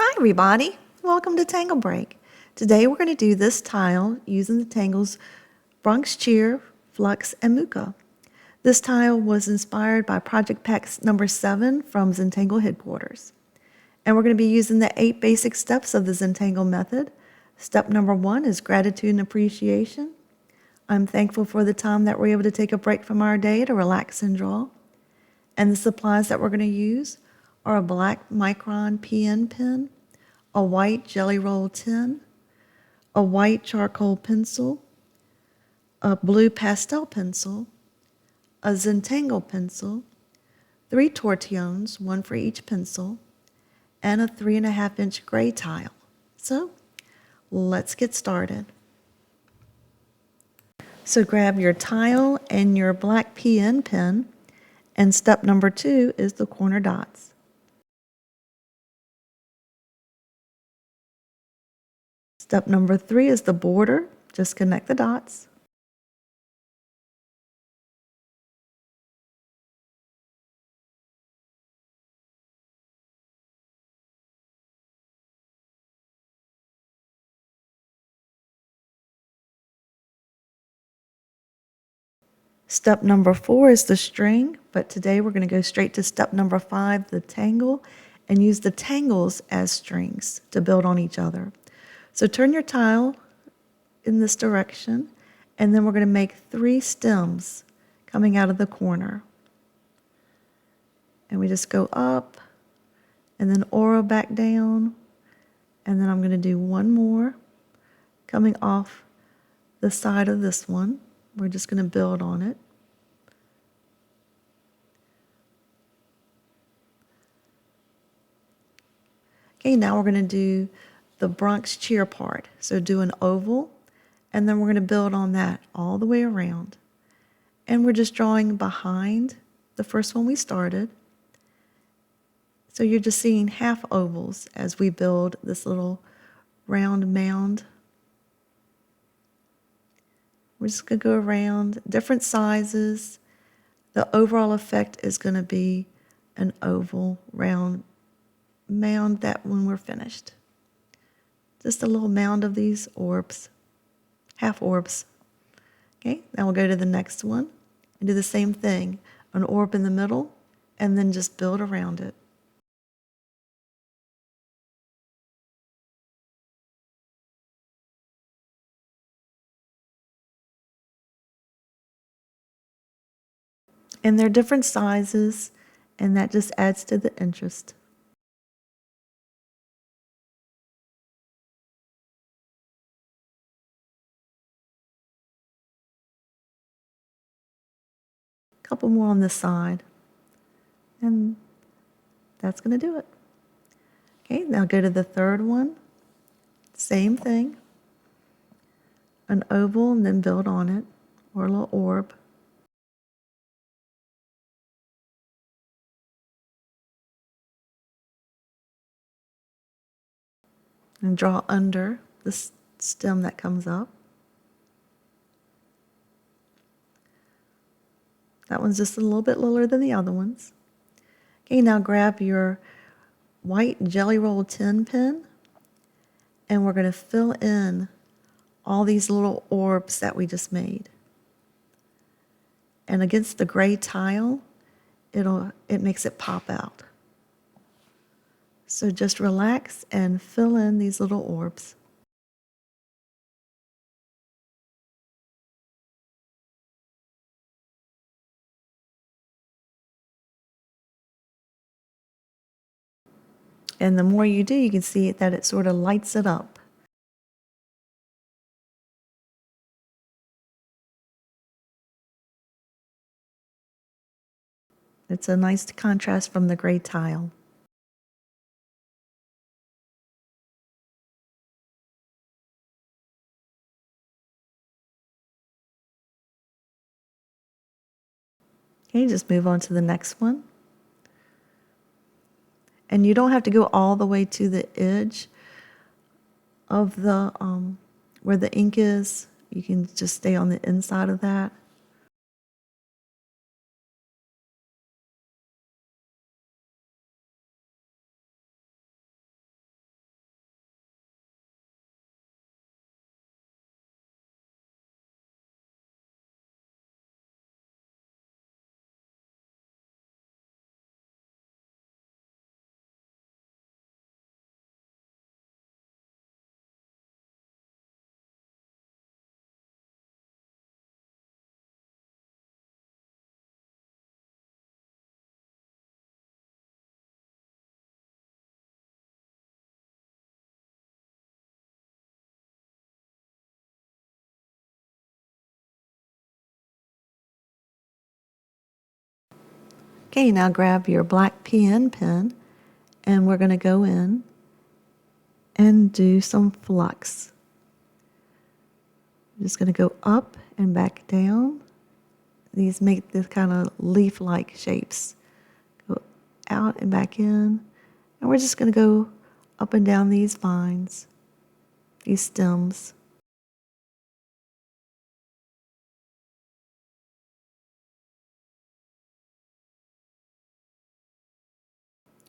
Hi everybody, welcome to Tangle Break. Today we're going to do this tile using the Tangles Bronx Cheer, Flux, and Muka. This tile was inspired by Project Pack number 7 from Zentangle headquarters. And we're going to be using the 8 basic steps of the Zentangle method. Step number 1 is gratitude and appreciation. I'm thankful for the time that we're able to take a break from our day to relax and draw. And the supplies that we're going to use are a black Micron PN Pen, a white Jelly Roll tin, a white charcoal pencil, a blue pastel pencil, a Zentangle pencil, 3 Tortillons, 1 for each pencil, and a 3.5-inch gray tile. So let's get started. So grab your tile and your black PN pen, and step number 2 is the corner dots. Step number 3 is the border. Just connect the dots. Step number 4 is the string, but today we're going to go straight to step number 5, the tangle, and use the tangles as strings to build on each other. So turn your tile in this direction, and then we're going to make 3 stems coming out of the corner. And we just go up, and then aura back down, and then I'm going to do one more coming off the side of this one. We're just going to build on it. Okay, now we're going to do the Bronx cheer part. So do an oval, and then we're going to build on that all the way around. And we're just drawing behind the first one we started. So you're just seeing half ovals as we build this little round mound. We're just going to go around different sizes. The overall effect is going to be an oval round mound that when we're finished. Just a little mound of these orbs, half orbs. Okay, now we'll go to the next one and do the same thing, an orb in the middle, and then just build around it. And they're different sizes, and that just adds to the interest. Couple more on this side, and that's going to do it. Okay, now go to the third one. Same thing, an oval, and then build on it, or a little orb. And draw under the stem that comes up. That one's just a little bit littler than the other ones. Okay, now grab your white Jelly Roll tin pen, and we're going to fill in all these little orbs that we just made. And against the gray tile, it makes it pop out. So just relax and fill in these little orbs. And the more you do, you can see that it sort of lights it up. It's a nice contrast from the gray tile. Okay, just move on to the next one. And you don't have to go all the way to the edge of the where the ink is. You can just stay on the inside of that. Okay, now grab your black PN pen and we're going to go in and do some flux. I'm just going to go up and back down. These make this kind of leaf-like shapes. Go out and back in. And we're just going to go up and down these vines, these stems.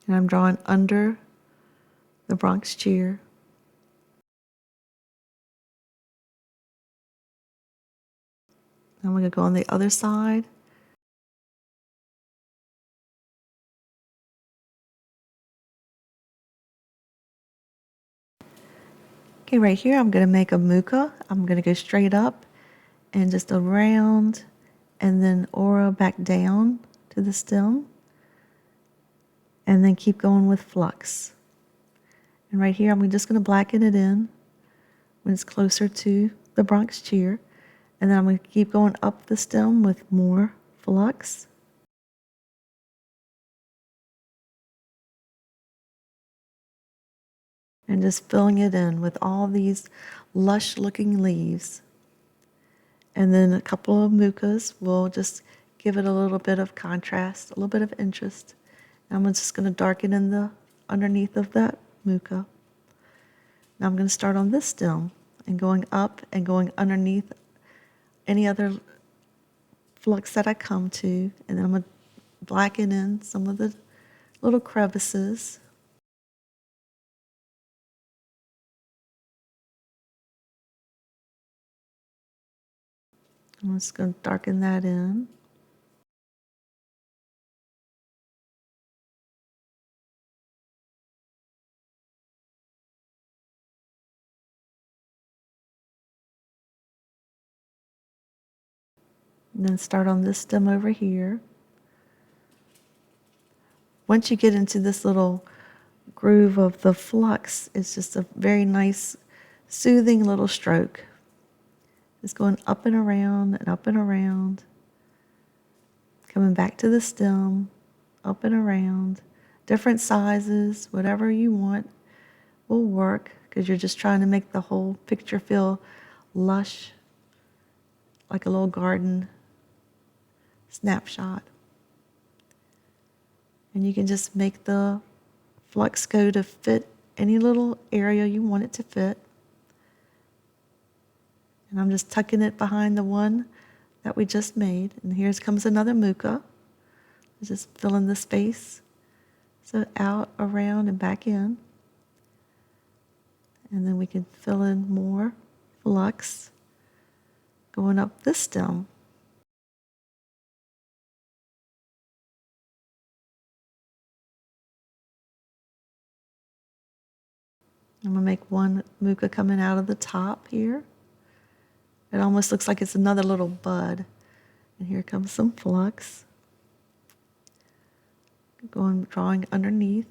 And I'm drawing under the Bronx cheer. I'm going to go on the other side. Okay, right here I'm going to make a Muka. I'm going to go straight up and just around and then aura back down to the stem. And then keep going with flux. And right here I'm just going to blacken it in when it's closer to the Bronx cheer. And then I'm going to keep going up the stem with more flux. And just filling it in with all these lush looking leaves. And then a couple of mukas will just give it a little bit of contrast, a little bit of interest. And I'm just going to darken in the underneath of that muka. Now I'm going to start on this stem and going up and going underneath any other flux that I come to, and then I'm going to blacken in some of the little crevices. I'm just going to darken that in. And then start on this stem over here. Once you get into this little groove of the flux, it's just a very nice, soothing little stroke. Just going up and around and up and around. Coming back to the stem, up and around. Different sizes, whatever you want will work because you're just trying to make the whole picture feel lush, like a little garden snapshot. And you can just make the flux go to fit any little area you want it to fit. And I'm just tucking it behind the one that we just made. And here comes another Muka. Just fill in the space. So out, around, and back in. And then we can fill in more flux going up this stem. I'm going to make one Muka coming out of the top here. It almost looks like it's another little bud. And here comes some flux. Going, drawing underneath,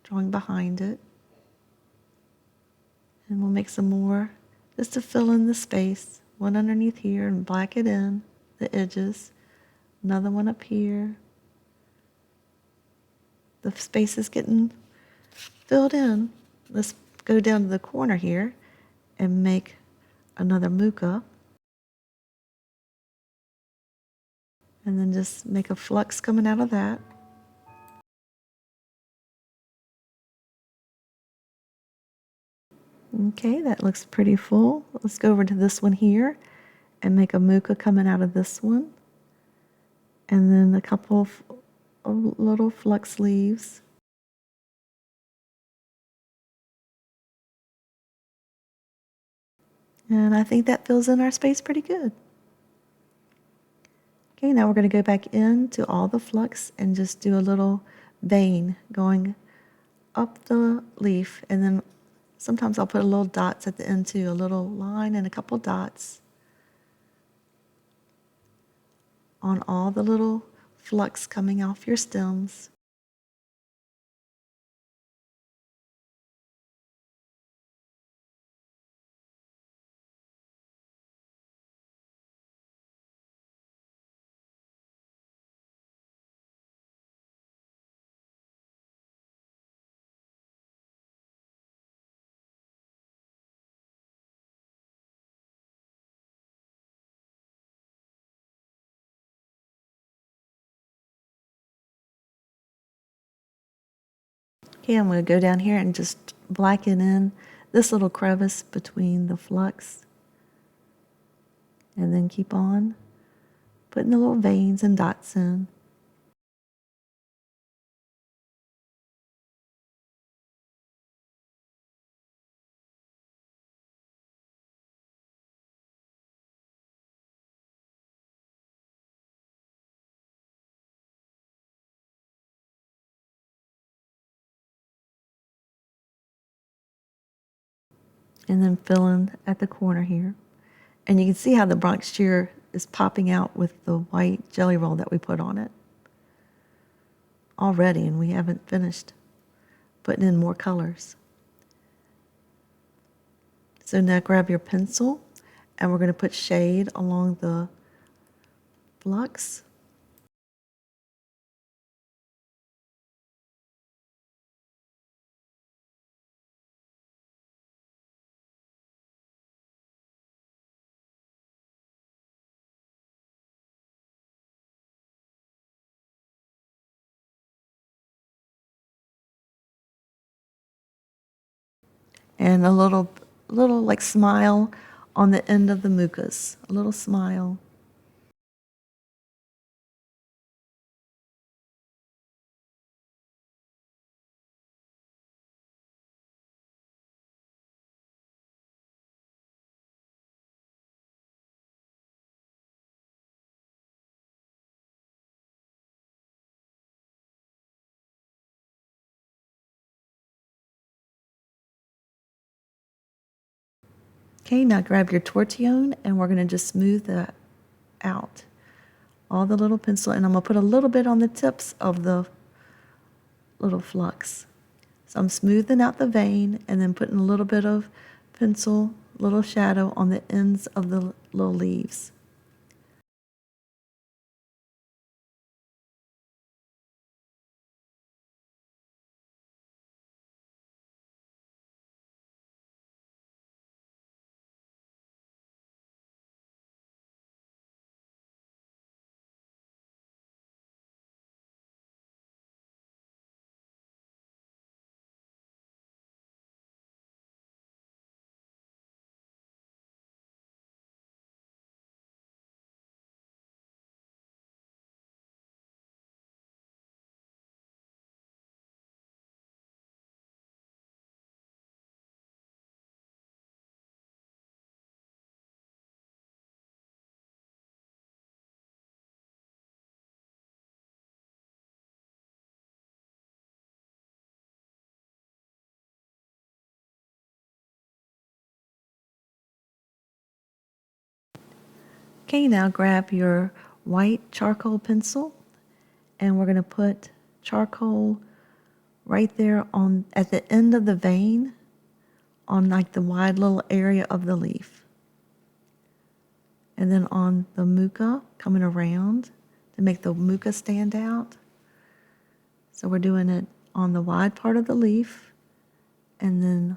drawing behind it. And we'll make some more just to fill in the space. One underneath here and black it in, the edges. Another one up here. The space is getting filled in. Let's go down to the corner here and make another Muka. And then just make a flux coming out of that. Okay, that looks pretty full. Let's go over to this one here and make a Muka coming out of this one. And then a couple of little flux leaves. And I think that fills in our space pretty good. Okay, now we're going to go back into all the flux and just do a little vein going up the leaf. And then sometimes I'll put a little dots at the end too, a little line and a couple dots on all the little flux coming off your stems. Okay, I'm going to go down here and just blacken in this little crevice between the flux. And then keep on putting the little veins and dots in. And then fill in at the corner here. And you can see how the Bronx cheer is popping out with the white jelly roll that we put on it already, and we haven't finished putting in more colors. So now grab your pencil, and we're going to put shade along the flux. And a little like smile on the end of the mookas, a little smile. Okay, now grab your tortillon, and we're going to just smooth that out. All the little pencil, and I'm going to put a little bit on the tips of the little flux. So I'm smoothing out the vein and then putting a little bit of pencil, little shadow on the ends of the little leaves. Okay, now grab your white charcoal pencil, and we're going to put charcoal right there on at the end of the vein on like the wide little area of the leaf. And then on the Muka, coming around to make the Muka stand out. So we're doing it on the wide part of the leaf, and then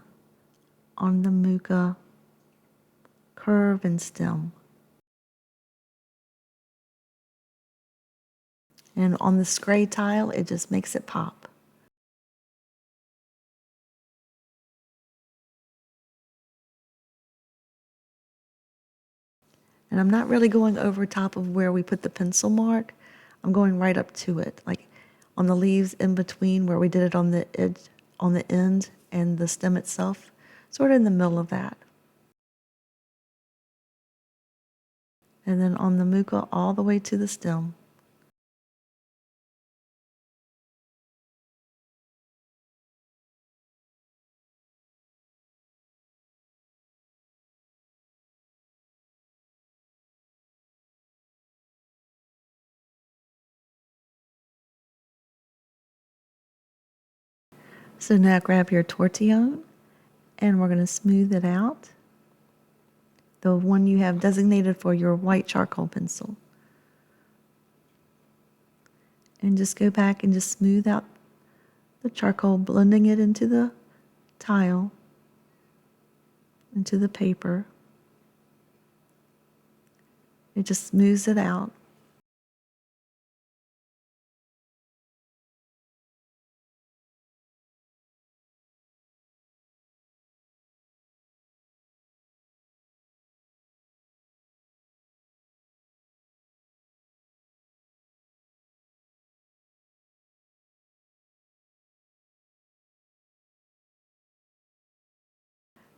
on the Muka curve and stem. And on this gray tile, it just makes it pop. And I'm not really going over top of where we put the pencil mark. I'm going right up to it, like on the leaves in between where we did it on the edge, on the end and the stem itself, sort of in the middle of that. And then on the Muka all the way to the stem. So now grab your tortillon, and we're going to smooth it out. The one you have designated for your white charcoal pencil. And just go back and just smooth out the charcoal, blending it into the tile, into the paper. It just smooths it out.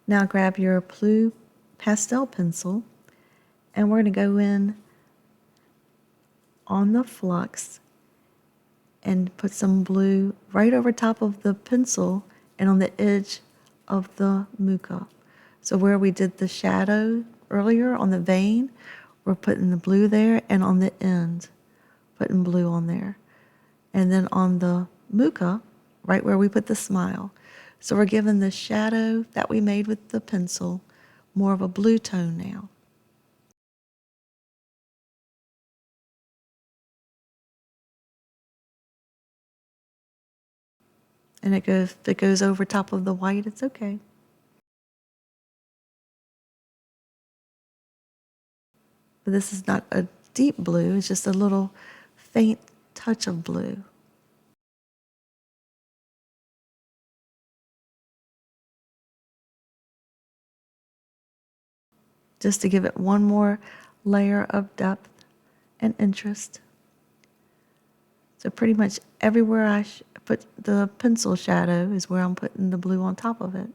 Now grab your blue pastel pencil, and we're going to go in on the Flux and put some blue right over top of the pencil and on the edge of the Muka. So where we did the shadow earlier on the vein, we're putting the blue there, and on the end, putting blue on there. And then on the Muka, right where we put the smile. So we're giving the shadow that we made with the pencil more of a blue tone now. And if it goes over top of the white, it's okay. But this is not a deep blue, it's just a little faint touch of blue. Just to give it one more layer of depth and interest. So pretty much everywhere I put the pencil shadow is where I'm putting the blue on top of it.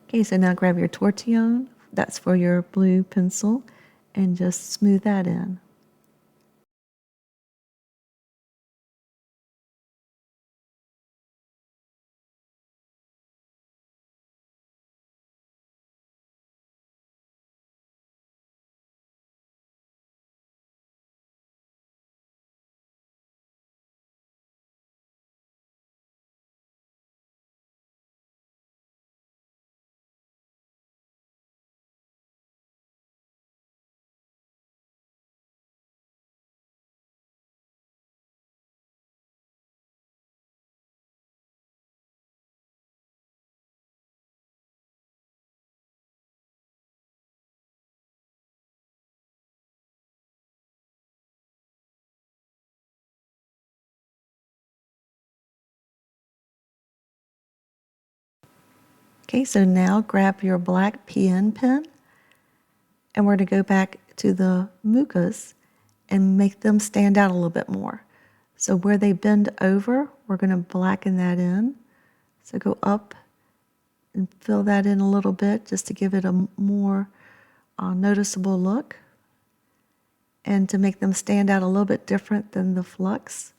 Okay, so now grab your Tortillon, that's for your blue pencil, and just smooth that in. Okay, so now grab your black PN pen, and we're going to go back to the Mukas and make them stand out a little bit more. So where they bend over, we're going to blacken that in. So go up and fill that in a little bit just to give it a more noticeable look and to make them stand out a little bit different than the Flux.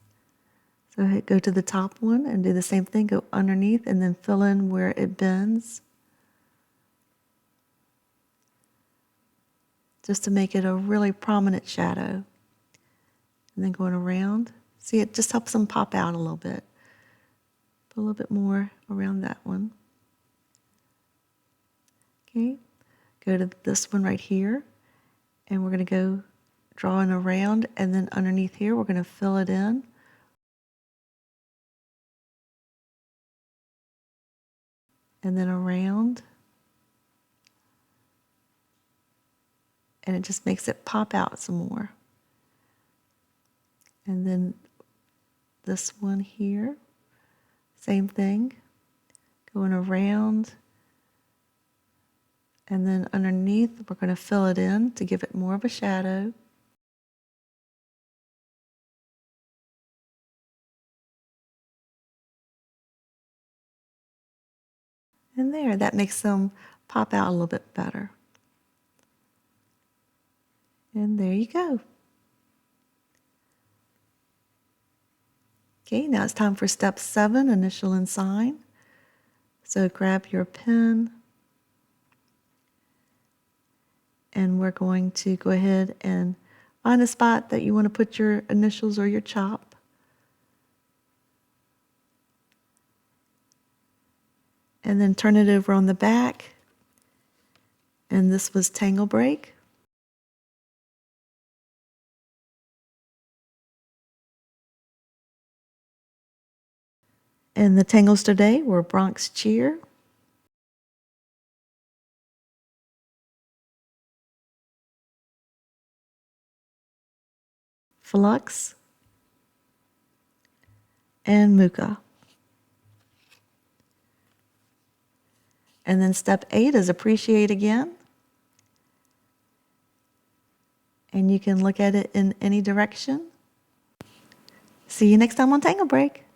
So go to the top one and do the same thing, go underneath and then fill in where it bends, just to make it a really prominent shadow. And then going around, see, it just helps them pop out a little bit. Put a little bit more around that one. Okay, go to this one right here, and we're going to go drawing around, and then underneath here we're going to fill it in. And then around, and it just makes it pop out some more. And then this one here, same thing, going around, and then underneath we're going to fill it in to give it more of a shadow. And there, that makes them pop out a little bit better. And there you go. Okay, now it's time for step 7, initial and sign. So grab your pen, and we're going to go ahead and find a spot that you want to put your initials or your chop. And then turn it over on the back And this was Tangle Break. And the tangles today were Bronx Cheer, Flux, and Muka. And then step 8 is Appreciate Again. And you can look at it in any direction. See you next time on Tangle Break.